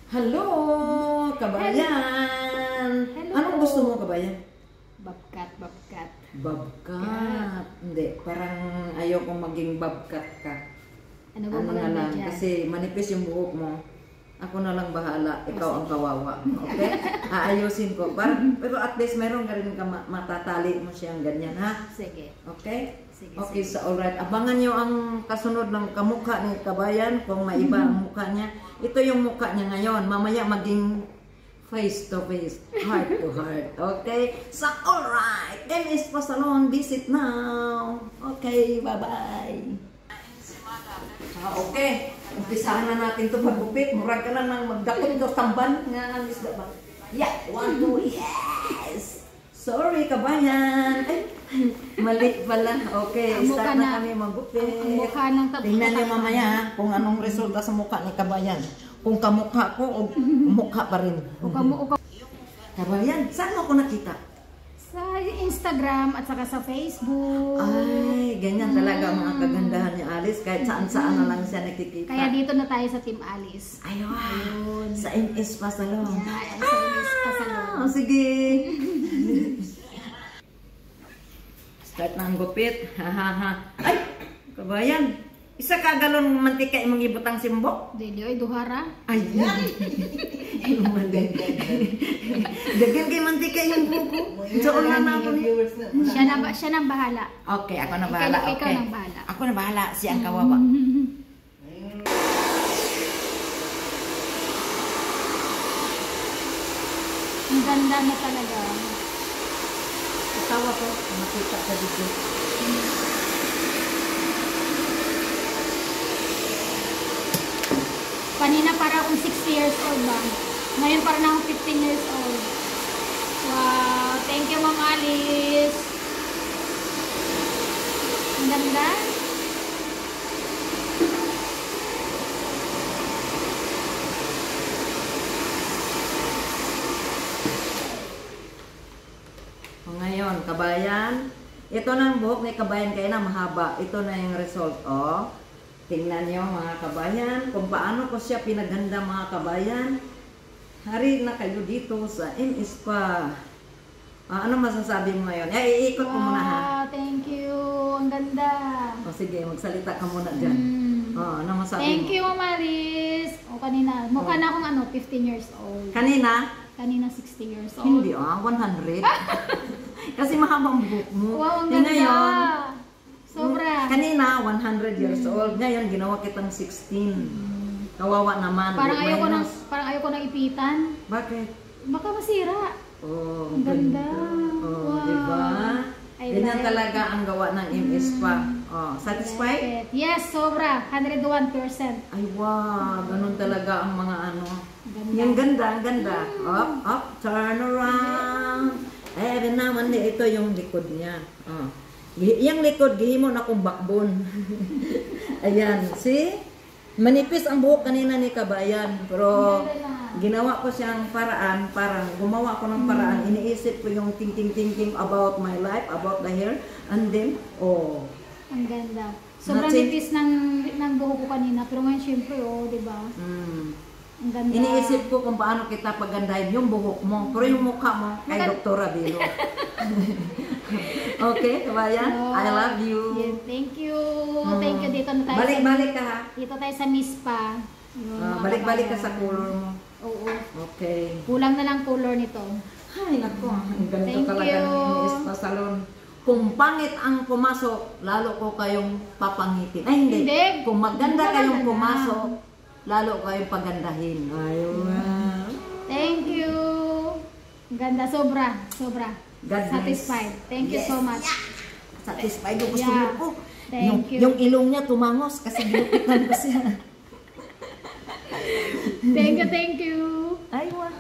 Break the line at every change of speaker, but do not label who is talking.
Hello, kabayan!
Hello.
Anong gusto mo, kabayan?
Babkat.
Babkat. Hindi, parang ayaw kong maging babkat ka.
Ano ba
Ano na
maganda
lang,
dyan?
kasi manipis yung buhok mo. Ako na lang bahala, ikaw ang kawawa. Okay? Aayusin ko. Pero at least meron ka rin matatali mo siyang ganyan, ha?
Sige.
Okay?
Sige,
Okay,
sige.
so alright. Abangan nyo ang kasunod ng kamukha ni kabayan kung maiba ang mukha niya. Ito yung mukha niya ngayon. Mamaya maging face to face, heart to heart. Okay? So alright. MS Pa Salon, visit now. Okay, bye-bye. Okay. Umpisahan na natin ito pagupit. Murag ka na nang magdakot daw tamban. Nga ang isda ba? Yeah, 1, 2, yes! Sorry, kabayan. Ay, mali pala. Okay,
Ang
start
mukha
na
na-
kami magupit.
ang mukha ng kabayan.
Tingnan niyo mamaya ha, kung anong resulta sa mukha ni kabayan. Kung kamukha ko o mukha pa rin. Kabayan, saan mo ako nakita?
Sa Instagram at saka sa Facebook.
Ay, ganyan talaga ang mga kagandahan ni Alice. Kahit saan-saan na lang siya nakikita.
Kaya dito na tayo sa Team Alice.
Ayun. Sa MS Pa Salon.
Yan, sa MS Pa Salon.
Sige. Start na ang gupit. Ay, kabayan. Isa ka galon mantika imong ibutang simbok.
Dili oy duhara.
Ay. Dagan kay mantika yung buko. Doon na ako ni.
Siya na bahala.
Okay, ako na bahala.
Ikaw
Okay.
na bahala.
Ako na bahala. Si ang kawawa.
Ang ganda na talaga.
Asawa ko, makita ka dito.
Kanina para akong 60 years old ba? Ngayon para na akong 15 years old. Wow! Thank you, Ma'am Alice! Ang ganda.
O ngayon, kabayan, ito na ang buhok ni kabayan kaya na mahaba. Ito na yung result, oh. Tingnan nyo mga kabayan, kung paano ko siya pinaganda mga kabayan. Hari na kayo dito sa MS Pa. Ano masasabi mo ngayon? Iikot ko muna ha.
Wow! Thank you! Ang ganda!
O sige, magsalita ka muna dyan. Ano masabi
Thank
mo?
you, Ma'am Alice! O kanina, mukha na akong 15 years old.
Kanina?
Kanina 60 years old.
Hindi 100. Kasi mahabang buhok mo.
Wow, ang
Eh,
ganda!
ngayon,
Sobra!
kanina 100 years old. Ngayon, ginawa kitang 16. Kawawa naman.
Parang
Minus.
ayoko nang ipitan.
Bakit?
Baka masira.
Oh,
Ang ganda.
Oh,
Wow.
diba?
I
Ganyan
like
talaga ang gawa ng MS Pa. Oh, satisfied?
Yes, sobra. 101%.
Ay, wow. Ganun talaga ang mga ano.
Ganda.
Yung ganda, ang ganda. Up, turn around. Eh, naman ito yung likod niya. Oh. Yung likod, gihimo na kong backbone. Ayan, see? Manipis ang buhok kanina ni kabayan. Pero ginawa ko siyang paraan, parang gumawa ko ng paraan. Iniisip ko yung thinking about my life, about the hair. And then, oh.
Ang ganda. Sobrang
Nothing.
nipis ng buhok ko kanina. Pero ngayon, syempre, di ba? Ang ganda.
Iniisip ko kung paano kita pagandahin yung buhok mo. Pero yung mukha mo, kay Dr. Abilo. Okay, kabayan? I love you.
Yes, thank you. Thank you. Dito na tayo.
Balik-balik ka ha.
Dito tayo sa Miss Pa.
Balik-balik ka sa color mo.
Oo.
Okay.
Kulang na lang color nito.
Ay, nako. Ang ganito
Thank
talaga
you.
ng MS Pa Salon. Kung pangit ang pumasok, lalo ko kayong papangitin. Ay, hindi.
Hindi.
Kung maganda
Maganda
kayong
na.
pumasok, lalo kayong pagandahin. Ayun.
Thank you. Ang ganda. Sobra. Sobra.
God bless.
Satisfied. Thank you
Yes.
so much.
Satisfied yung gusto
Yeah.
ko.
Thank you.
Yung ilong niya tumangos kasi ginupitan ko siya.
Thank you. Thank you.
Ay, wow.